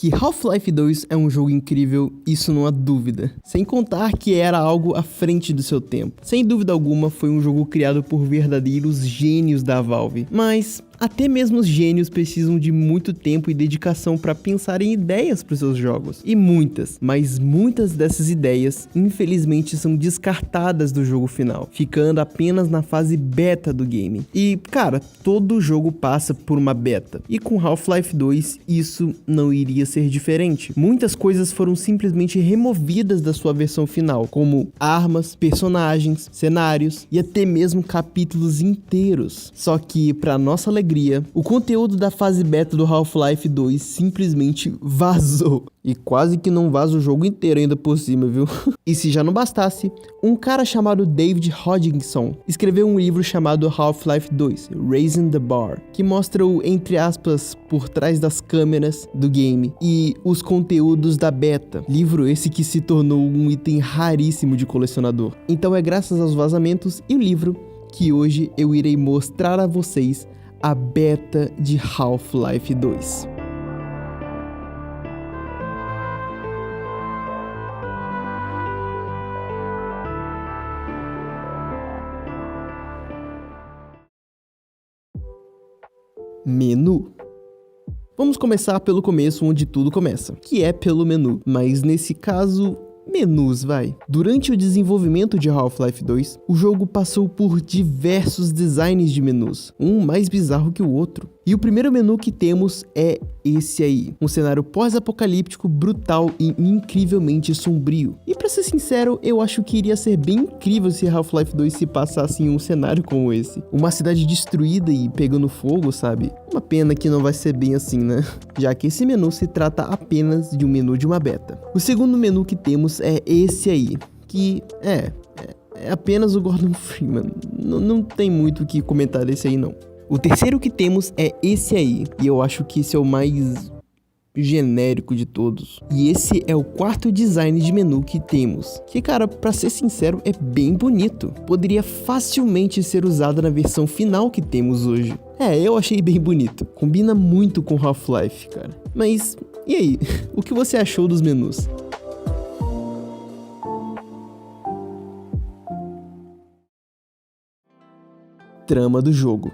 Que Half-Life 2 é um jogo incrível, isso não há dúvida. Sem contar que era algo à frente do seu tempo. Sem dúvida alguma, foi um jogo criado por verdadeiros gênios da Valve. Mas até mesmo os gênios precisam de muito tempo e dedicação para pensar em ideias para os seus jogos. E muitas dessas ideias, infelizmente, são descartadas do jogo final, ficando apenas na fase beta do game. E, cara, todo jogo passa por uma beta. E com Half-Life 2, isso não iria ser diferente. Muitas coisas foram simplesmente removidas da sua versão final, como armas, personagens, cenários e até mesmo capítulos inteiros. Só que, para nossa alegria, o conteúdo da fase beta do Half-Life 2 simplesmente vazou. E quase que não vaza o jogo inteiro ainda por cima, viu? E se já não bastasse, um cara chamado David Hodgkinson escreveu um livro chamado Half-Life 2, Raising the Bar, que mostra o, entre aspas, por trás das câmeras do game e os conteúdos da beta. Livro esse que se tornou um item raríssimo de colecionador. Então é graças aos vazamentos e o livro que hoje eu irei mostrar a vocês a beta de Half-Life 2. Menu. Vamos começar pelo começo, onde tudo começa, que é pelo menu, mas nesse caso, menus, vai. Durante o desenvolvimento de Half-Life 2, o jogo passou por diversos designs de menus, um mais bizarro que o outro. E o primeiro menu que temos é esse aí, um cenário pós-apocalíptico, brutal e incrivelmente sombrio. E pra ser sincero, eu acho que iria ser bem incrível se Half-Life 2 se passasse em um cenário como esse. Uma cidade destruída e pegando fogo, sabe? Uma pena que não vai ser bem assim, né? Já que esse menu se trata apenas de um menu de uma beta. O segundo menu que temos é esse aí, que é apenas o Gordon Freeman. Não tem muito o que comentar desse aí não. O terceiro que temos é esse aí, e eu acho que esse é o mais genérico de todos. E esse é o quarto design de menu que temos, que, cara, pra ser sincero, é bem bonito. Poderia facilmente ser usado na versão final que temos hoje. Eu achei bem bonito. Combina muito com Half-Life, cara. Mas, e aí? O que você achou dos menus? Trama do jogo.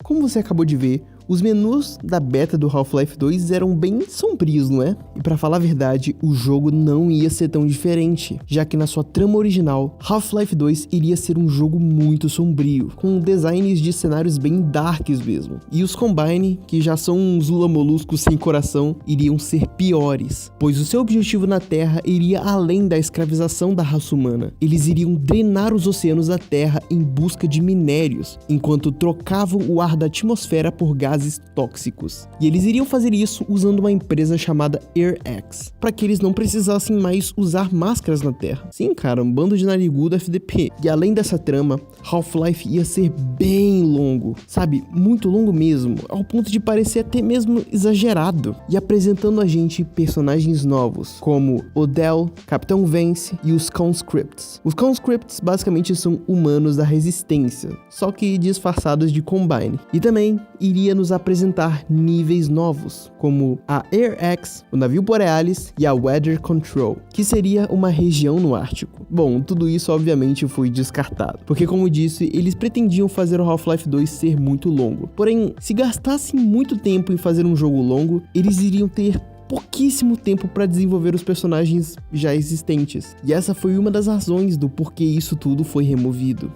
Como você acabou de ver, os menus da beta do Half-Life 2 eram bem sombrios, não é? E pra falar a verdade, o jogo não ia ser tão diferente, já que na sua trama original, Half-Life 2 iria ser um jogo muito sombrio, com designs de cenários bem darks mesmo. E os Combine, que já são uns lula-moluscos sem coração, iriam ser piores, pois o seu objetivo na Terra iria além da escravização da raça humana. Eles iriam drenar os oceanos da Terra em busca de minérios, enquanto trocavam o ar da atmosfera por gases tóxicos. E eles iriam fazer isso usando uma empresa chamada AirX, para que eles não precisassem mais usar máscaras na Terra. Sim, cara, um bando de narigudo FDP. E além dessa trama, Half-Life ia ser bem longo, sabe? Muito longo mesmo, ao ponto de parecer até mesmo exagerado. E apresentando a gente personagens novos, como Odell, Capitão Vance e os Conscripts. Os Conscripts basicamente são humanos da Resistência, só que disfarçados de Combine. E também iria nos apresentar níveis novos, como a AirX, o navio Borealis e a Weather Control, que seria uma região no Ártico. Bom, tudo isso obviamente foi descartado, porque como disse, eles pretendiam fazer o Half-Life 2 ser muito longo. Porém, se gastassem muito tempo em fazer um jogo longo, eles iriam ter pouquíssimo tempo para desenvolver os personagens já existentes. E essa foi uma das razões do porquê isso tudo foi removido.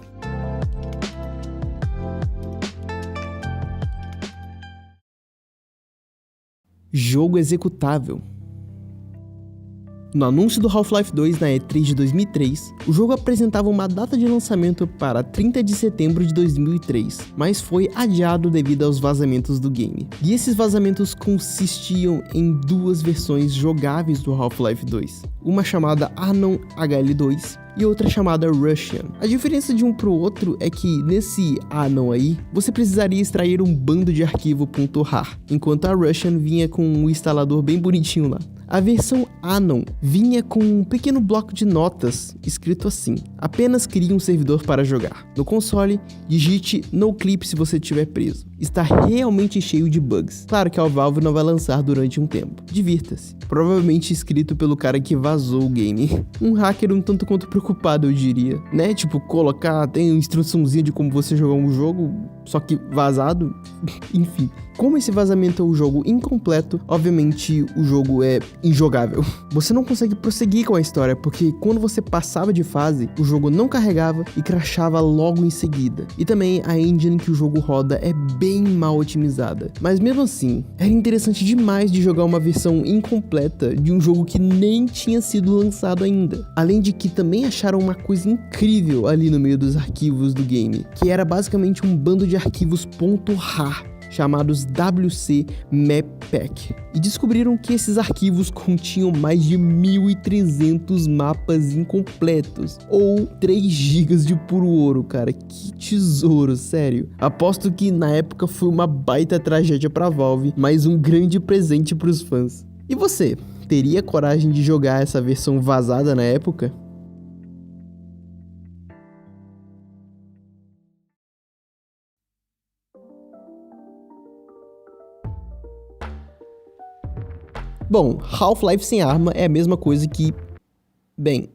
Jogo executável. No anúncio do Half-Life 2 na E3 de 2003, o jogo apresentava uma data de lançamento para 30 de setembro de 2003, mas foi adiado devido aos vazamentos do game. E esses vazamentos consistiam em duas versões jogáveis do Half-Life 2, uma chamada Anon HL2 e outra chamada Russian. A diferença de um pro outro é que nesse Anon aí, você precisaria extrair um bando de arquivo .rar, enquanto a Russian vinha com um instalador bem bonitinho lá. A versão Anon vinha com um pequeno bloco de notas escrito assim: apenas crie um servidor para jogar. No console, digite NoClip se você estiver preso. está realmente cheio de bugs. Claro que a Valve não vai lançar durante um tempo. Divirta-se. Provavelmente escrito pelo cara que vazou o game. Um hacker um tanto quanto preocupado, eu diria. Né? Tipo, colocar, tem uma instruçãozinha de como você jogar um jogo, só que vazado. Enfim. Como esse vazamento é um jogo incompleto, obviamente o jogo é injogável. Você não consegue prosseguir com a história, porque quando você passava de fase, o jogo não carregava e crashava logo em seguida. E também a engine que o jogo roda é bem mal otimizada. Mas mesmo assim, era interessante demais de jogar uma versão incompleta de um jogo que nem tinha sido lançado ainda. Além de que também acharam uma coisa incrível ali no meio dos arquivos do game, que era basicamente um bando de arquivos .rar, chamados WC Map Pack, e descobriram que esses arquivos continham mais de 1.300 mapas incompletos, ou 3 GB de puro ouro, cara, que tesouro, sério. Aposto que na época foi uma baita tragédia pra Valve, mas um grande presente pros fãs. E você, teria coragem de jogar essa versão vazada na época? Bom, Half-Life sem arma é a mesma coisa que... bem...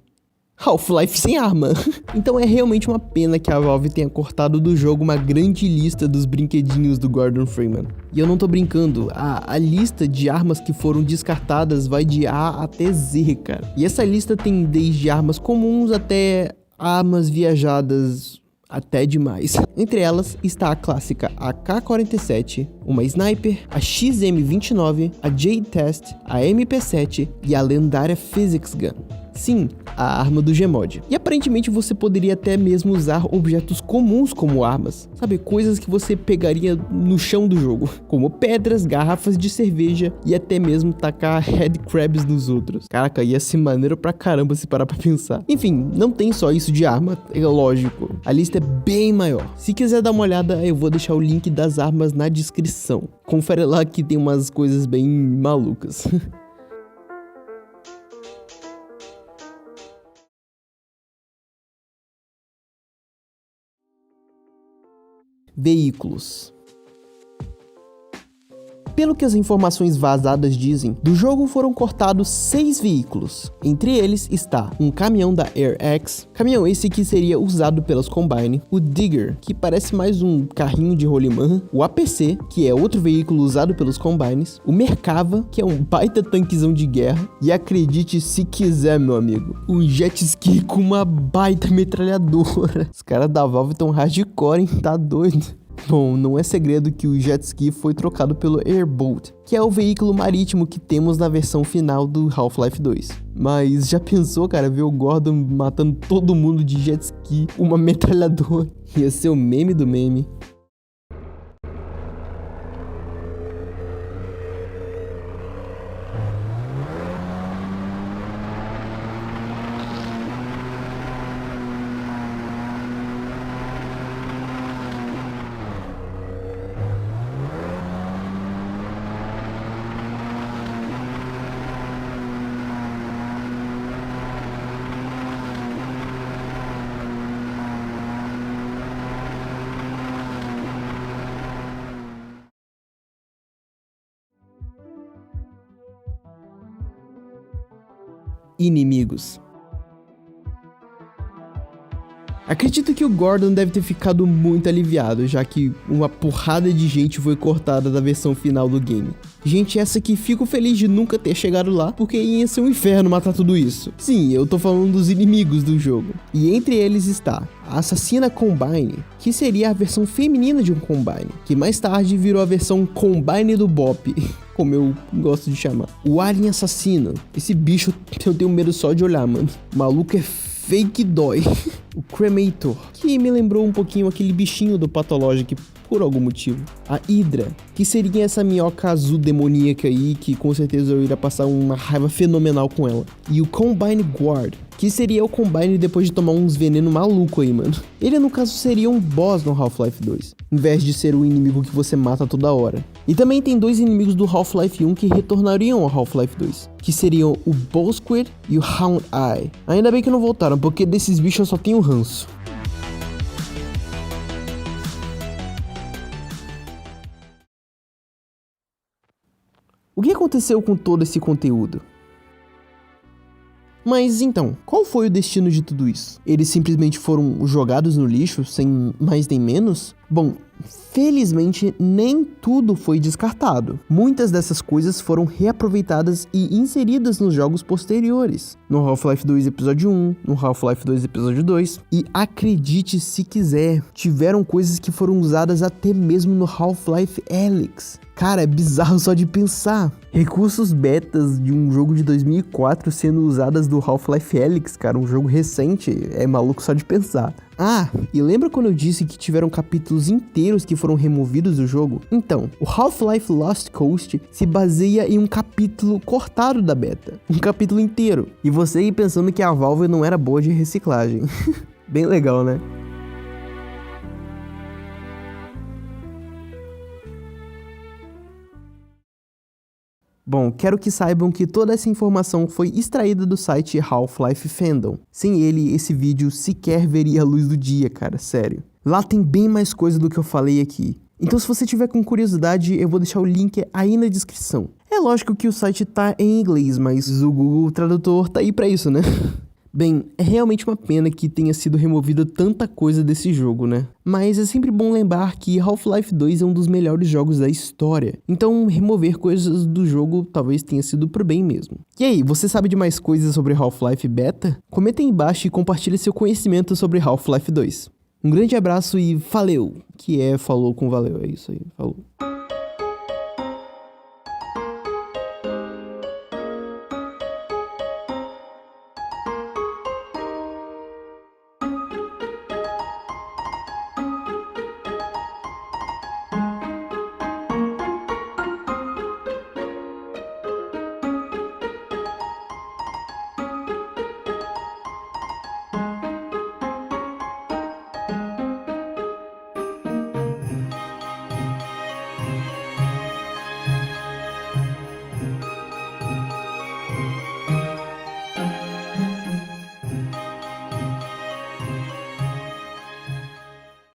Half-Life sem arma. Então é realmente uma pena que a Valve tenha cortado do jogo uma grande lista dos brinquedinhos do Gordon Freeman. E eu não tô brincando, a lista de armas que foram descartadas vai de A até Z, cara. E essa lista tem desde armas comuns até armas viajadas... até demais. Entre elas está a clássica AK-47, uma Sniper, a XM-29, a J-Test, a MP7 e a lendária Physics Gun. Sim, a arma do Gmod. E aparentemente você poderia até mesmo usar objetos comuns como armas. Sabe, coisas que você pegaria no chão do jogo, como pedras, garrafas de cerveja e até mesmo tacar headcrabs nos outros. Caraca, ia ser maneiro pra caramba se parar pra pensar. Enfim, não tem só isso de arma, é lógico. A lista é bem maior. Se quiser dar uma olhada, eu vou deixar o link das armas na descrição. Confere lá que tem umas coisas bem malucas. Veículos. Pelo que as informações vazadas dizem, do jogo foram cortados 6 veículos. Entre eles está um caminhão da AirX, caminhão esse que seria usado pelas Combine, o Digger, que parece mais um carrinho de rolimã, o APC, que é outro veículo usado pelos Combines, o Merkava, que é um baita tanquezão de guerra, e acredite se quiser, meu amigo, um jet ski com uma baita metralhadora. Os caras da Valve tão hardcore, hein? Tá doido. Bom, não é segredo que o jet ski foi trocado pelo Airboat, que é o veículo marítimo que temos na versão final do Half-Life 2. Mas já pensou, cara, ver o Gordon matando todo mundo de jet ski, uma metralhadora? Ia ser o meme do meme. Inimigos. Acredito que o Gordon deve ter ficado muito aliviado, já que uma porrada de gente foi cortada da versão final do game. Gente essa que fico feliz de nunca ter chegado lá, porque ia ser um inferno matar tudo isso. Sim, eu tô falando dos inimigos do jogo. E entre eles está a Assassina Combine, que seria a versão feminina de um Combine, que mais tarde virou a versão Combine do Bop, como eu gosto de chamar. O Alien Assassino, esse bicho eu tenho medo só de olhar, mano. O maluco é fake dói. O Cremator, que me lembrou um pouquinho aquele bichinho do Pathologic por algum motivo. A Hydra, que seria essa minhoca azul demoníaca aí, que com certeza eu iria passar uma raiva fenomenal com ela. E o Combine Guard, que seria o Combine depois de tomar uns veneno maluco aí, mano. Ele, no caso, seria um boss no Half-Life 2, em vez de ser o inimigo que você mata toda hora. E também tem 2 inimigos do Half-Life 1 que retornariam ao Half-Life 2, que seriam o Bullsquid e o Hound Eye. Ainda bem que não voltaram, porque desses bichos eu só tenho ranço. O que aconteceu com todo esse conteúdo? Mas então, qual foi o destino de tudo isso? Eles simplesmente foram jogados no lixo, sem mais nem menos? Bom, felizmente nem tudo foi descartado. Muitas dessas coisas foram reaproveitadas e inseridas nos jogos posteriores. No Half-Life 2 Episódio 1, no Half-Life 2 Episódio 2. E acredite se quiser, tiveram coisas que foram usadas até mesmo no Half-Life Alyx. Cara, é bizarro só de pensar. Recursos betas de um jogo de 2004 sendo usadas do Half-Life Alyx, cara, um jogo recente, é maluco só de pensar. Ah, e lembra quando eu disse que tiveram capítulos inteiros que foram removidos do jogo? Então, o Half-Life Lost Coast se baseia em um capítulo cortado da beta. Um capítulo inteiro. E você aí pensando que a Valve não era boa de reciclagem. Bem legal, né? Bom, quero que saibam que toda essa informação foi extraída do site Half-Life Fandom. Sem ele, esse vídeo sequer veria a luz do dia, cara, sério. Lá tem bem mais coisa do que eu falei aqui. Então se você tiver com curiosidade, eu vou deixar o link aí na descrição. É lógico que o site tá em inglês, mas o Google Tradutor tá aí pra isso, né? Bem, é realmente uma pena que tenha sido removida tanta coisa desse jogo, né? Mas é sempre bom lembrar que Half-Life 2 é um dos melhores jogos da história. Então, remover coisas do jogo talvez tenha sido pro bem mesmo. E aí, você sabe de mais coisas sobre Half-Life Beta? Comenta aí embaixo e compartilhe seu conhecimento sobre Half-Life 2. Um grande abraço e valeu! Que é falou com valeu, é isso aí, falou.